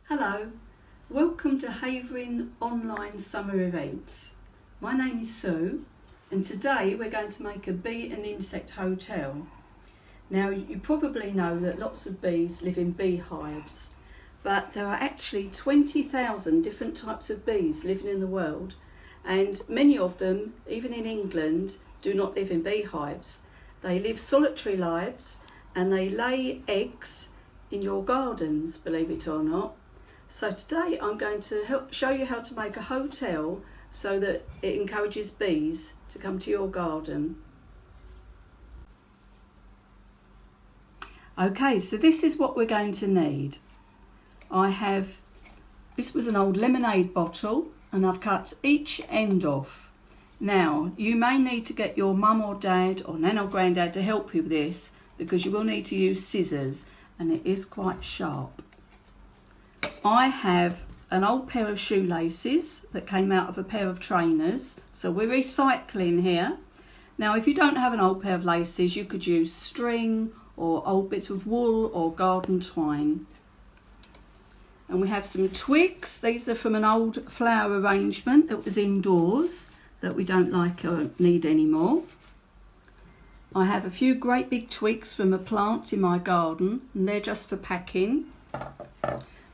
Hello, welcome to Havering Online Summer Events. My name is Sue and today we're going to make a bee and insect hotel. Now you probably know that lots of bees live in beehives, but there are actually 20,000 different types of bees living in the world, and many of them, even in England, do not live in beehives. They live solitary lives and they lay eggs in your gardens, believe it or not. So today I'm going to show you how to make a hotel so that it encourages bees to come to your garden. Okay, so this is what we're going to need. This was an old lemonade bottle and I've cut each end off. Now you may need to get your mum or dad or nan or granddad to help you with this because you will need to use scissors and it is quite sharp. I have an old pair of shoelaces that came out of a pair of trainers, so we're recycling here. Now if you don't have an old pair of laces, you could use string or old bits of wool or garden twine. And we have some twigs. These are from an old flower arrangement that was indoors that we don't like or need anymore. I have a few great big twigs from a plant in my garden and they're just for packing.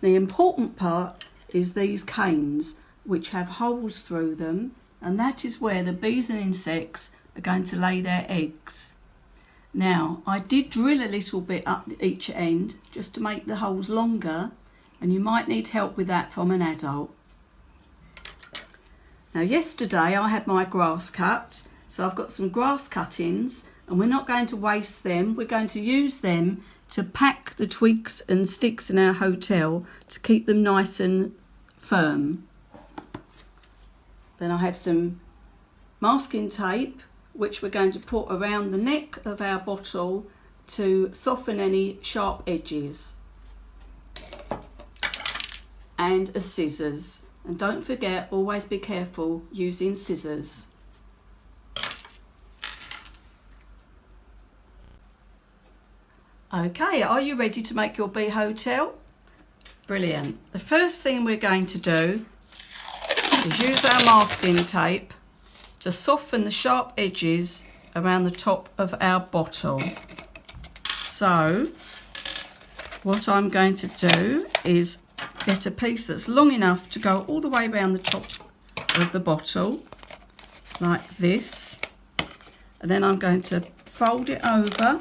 The important part is these canes, which have holes through them, and that is where the bees and insects are going to lay their eggs. Now, I did drill a little bit up each end just to make the holes longer, and you might need help with that from an adult. Now, yesterday I had my grass cut, so I've got some grass cuttings, and we're not going to waste them. We're going to use them to pack the twigs and sticks in our hotel to keep them nice and firm. Then I have some masking tape which we're going to put around the neck of our bottle to soften any sharp edges. And a scissors. And don't forget, always be careful using scissors. Okay, are you ready to make your bee hotel? Brilliant. The first thing we're going to do is use our masking tape to soften the sharp edges around the top of our bottle. So, what I'm going to do is get a piece that's long enough to go all the way around the top of the bottle, like this. And then I'm going to fold it over,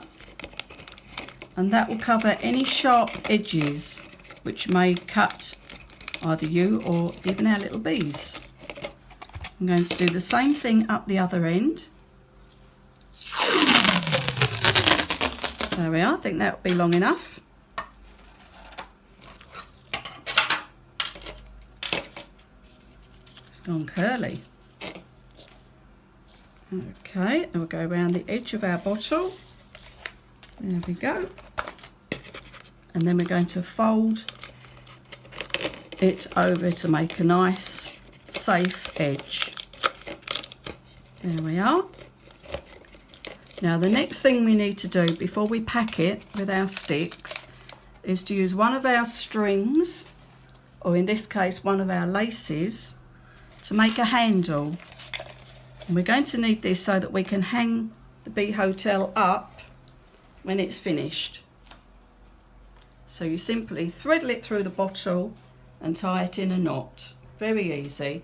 and that will cover any sharp edges which may cut either you or even our little bees. I'm going to do the same thing up the other end. There we are, I think that will be long enough. It's gone curly. Okay, and we'll go around the edge of our bottle. There we go. And then we're going to fold it over to make a nice safe edge. There we are. Now the next thing we need to do before we pack it with our sticks is to use one of our strings, or in this case one of our laces, to make a handle. And we're going to need this so that we can hang the bee hotel up when it's finished. So you simply thread it through the bottle and tie it in a knot. Very easy.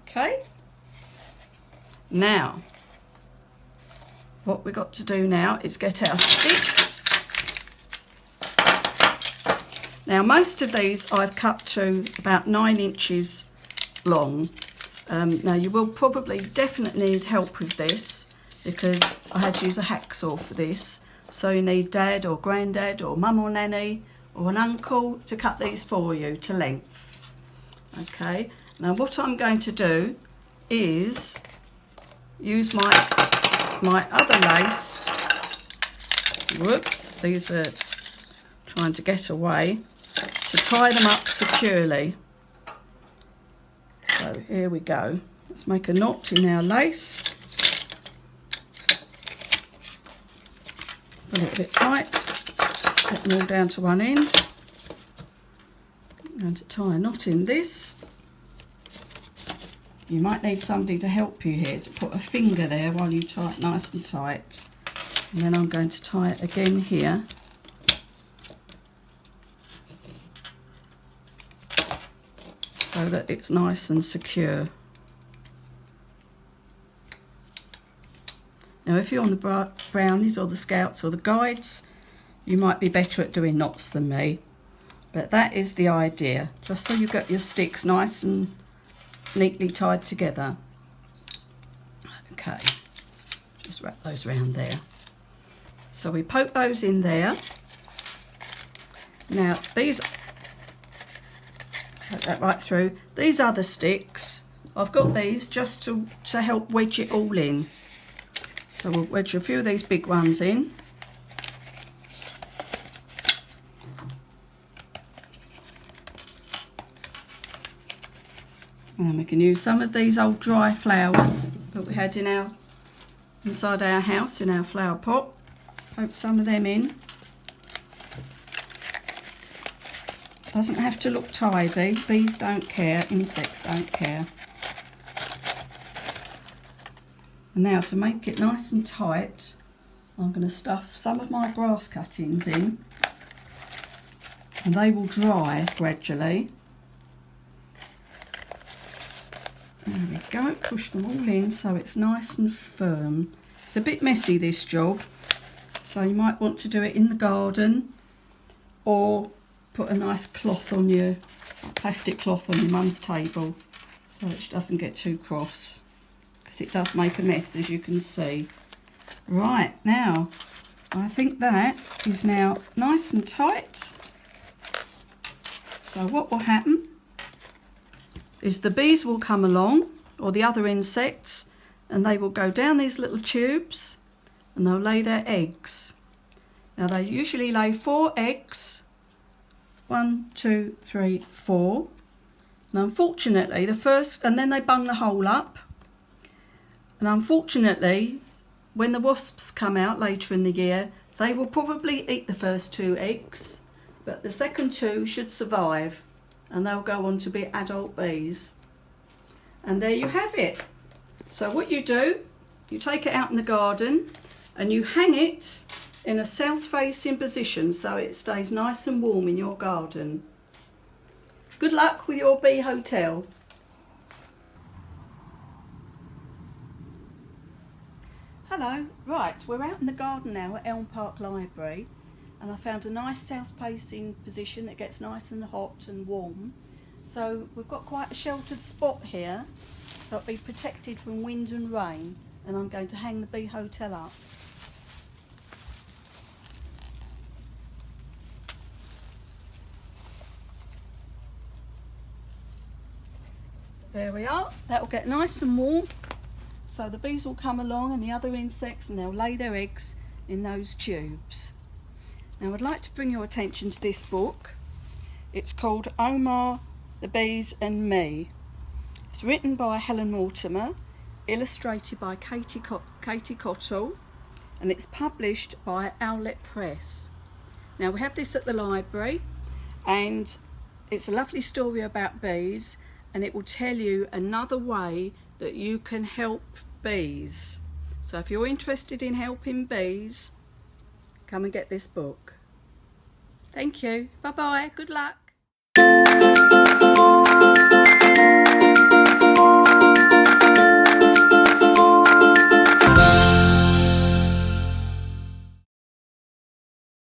Okay. Now, what we've got to do now is get our sticks. Now, most of these I've cut to about 9 inches long. Now, you will probably definitely need help with this because I had to use a hacksaw for this. So you need dad or granddad or mum or nanny or an uncle to cut these for you to length. Okay, now what I'm going to do is use my other lace. Whoops, these are trying to get away, to tie them up securely. So here we go. Let's make a knot in our lace. Pull it a bit tight, get them all down to one end. going to tie a knot in this. You might need somebody to help you here, to put a finger there while you tie it nice and tight. And then I'm going to tie it again here. So that it's nice and secure. Now if you're on the brownies or the scouts or the guides, you might be better at doing knots than me. But that is the idea, just so you've got your sticks nice and neatly tied together. Okay, just wrap those around there. So we poke those in there. Now these, poke that right through. These other sticks, I've got these just to help wedge it all in. So we'll wedge a few of these big ones in. And then we can use some of these old dry flowers that we had inside our house, in our flower pot. Poke some of them in. Doesn't have to look tidy. Bees don't care, insects don't care. And now, to make it nice and tight, I'm going to stuff some of my grass cuttings in, and they will dry gradually. There we go, push them all in so it's nice and firm. It's a bit messy, this job, so you might want to do it in the garden, or put a nice cloth on your, plastic cloth on your mum's table so it doesn't get too cross, because it does make a mess, as you can see. Right, now I think that is now nice and tight. So what will happen is the bees will come along, or the other insects, and they will go down these little tubes and they'll lay their eggs. Now they usually lay 4 eggs. 1, 2, 3, 4. And unfortunately and then they bung the hole up. And unfortunately, when the wasps come out later in the year, they will probably eat the first 2 eggs, but the second 2 should survive, and they'll go on to be adult bees. And there you have it. So what you do, you take it out in the garden and you hang it in a south-facing position so it stays nice and warm in your garden. Good luck with your bee hotel. Hello, right, we're out in the garden now at Elm Park Library, and I found a nice south-facing position that gets nice and hot and warm. So we've got quite a sheltered spot here, so it'll be protected from wind and rain, and I'm going to hang the bee hotel up. There we are, that'll get nice and warm, so the bees will come along and the other insects, and they'll lay their eggs in those tubes. Now I'd like to bring your attention to this book. It's called Omar, the Bees and Me. It's written by Helen Mortimer, illustrated by Katie Cottle, and it's published by Owlet Press. Now we have this at the library, and it's a lovely story about bees, and it will tell you another way that you can help bees. So if you're interested in helping bees, come and get this book. Thank you. Bye bye. Good luck.